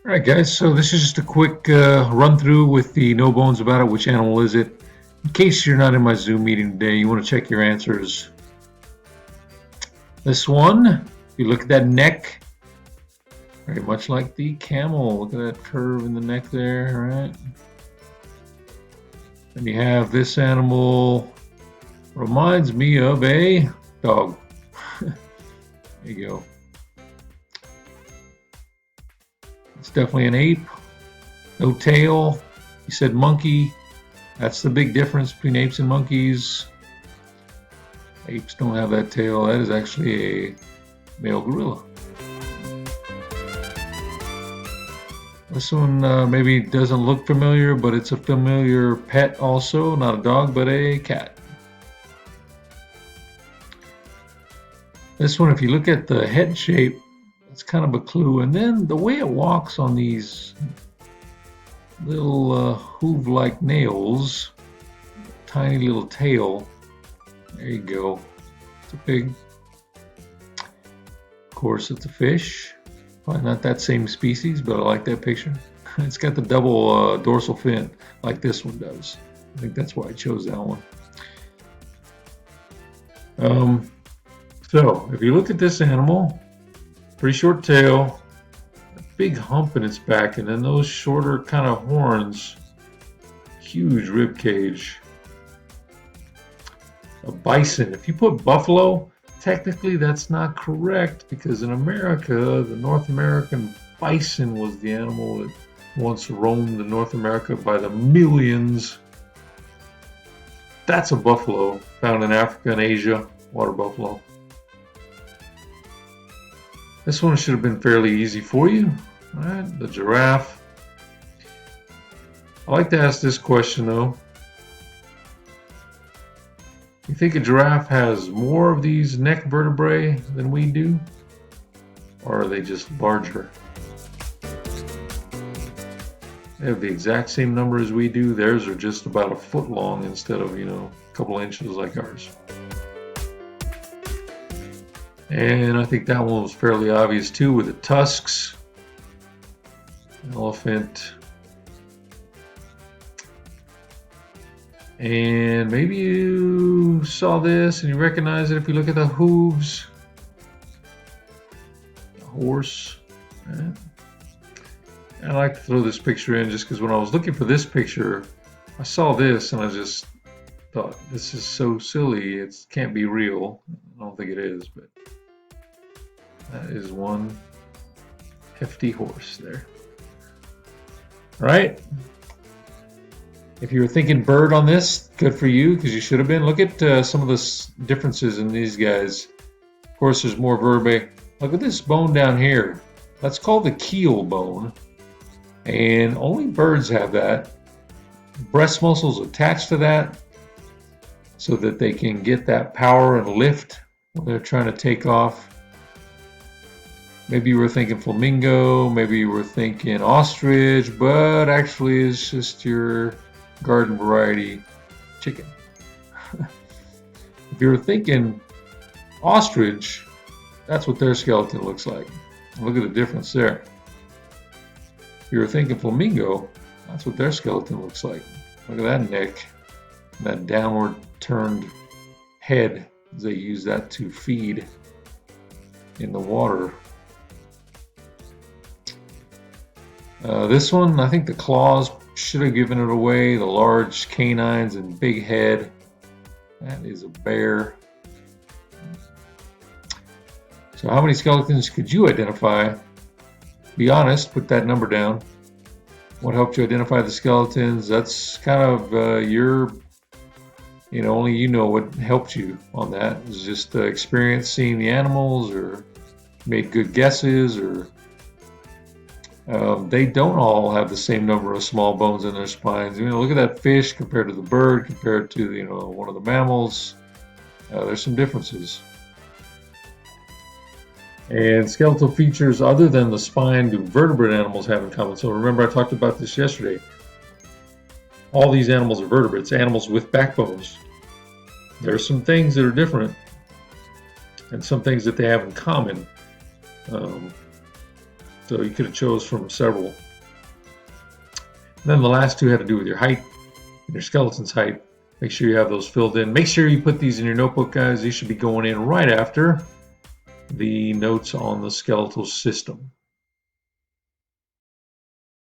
All right, guys, so this is just a quick run through with the no bones about it. Which animal is it? In case you're not in my Zoom meeting today, you want to check your answers. This one, if you look at that neck, very much like the camel. Look at that curve in the neck there, all right? And you have this animal, reminds me of a dog. There you go. It's definitely an ape. No tail. You said monkey. That's the big difference between apes and monkeys. Apes don't have that tail. That is actually a male gorilla. This one maybe doesn't look familiar, but it's a familiar pet also. Not a dog, but a cat. This one, if you look at the head shape, it's kind of a clue. And then the way it walks on these little hoof-like nails, tiny little tail. There you go. It's a pig. Of course, it's a fish. Probably not that same species, but I like that picture. It's got the double dorsal fin, like this one does. I think that's why I chose that one. So, if you look at this animal, pretty short tail, a big hump in its back, and then those shorter kind of horns, huge rib cage. A bison. If you put buffalo, technically that's not correct because in America, the North American bison was the animal that once roamed the North America by the millions. That's a buffalo found in Africa and Asia, water buffalo. This one should have been fairly easy for you. All right, the giraffe. I like to ask this question though. You think a giraffe has more of these neck vertebrae than we do? Or are they just larger? They have the exact same number as we do. Theirs are just about a foot long instead of, a couple inches like ours. And I think that one was fairly obvious too with the tusks. Elephant. And maybe you saw this and you recognize it if you look at the hooves. The horse. Right? I like to throw this picture in just because when I was looking for this picture, I saw this and I just thought, this is so silly. It can't be real. I don't think it is, but that is one hefty horse there. All right. If you were thinking bird on this, good for you, because you should have been. Look at some of the differences in these guys. Of course, there's more vertebrae. Look at this bone down here. That's called the keel bone, and only birds have that. Breast muscles attached to that so that they can get that power and lift when they're trying to take off. Maybe you were thinking flamingo, maybe you were thinking ostrich, but actually it's just your garden variety chicken. If you were thinking ostrich, that's what their skeleton looks like. Look at the difference there. If you were thinking flamingo, that's what their skeleton looks like. Look at that neck, that downward turned head. They use that to feed in the water. This one, I think the claws should have given it away. The large canines and big head. That is a bear. So how many skeletons could you identify? Be honest, put that number down. What helped you identify the skeletons? That's kind of your, only you know what helped you on that. It was just experience seeing the animals or made good guesses or they don't all have the same number of small bones in their spines. Look at that fish compared to the bird, compared to one of the mammals. There's some differences. And skeletal features other than the spine do vertebrate animals have in common? So remember I talked about this yesterday. All these animals are vertebrates, animals with backbones. There are some things that are different and some things that they have in common. So you could have chose from several. And then the last two had to do with your height and your skeleton's height. Make sure you have those filled in. Make sure you put these in your notebook, guys. These should be going in right after the notes on the skeletal system.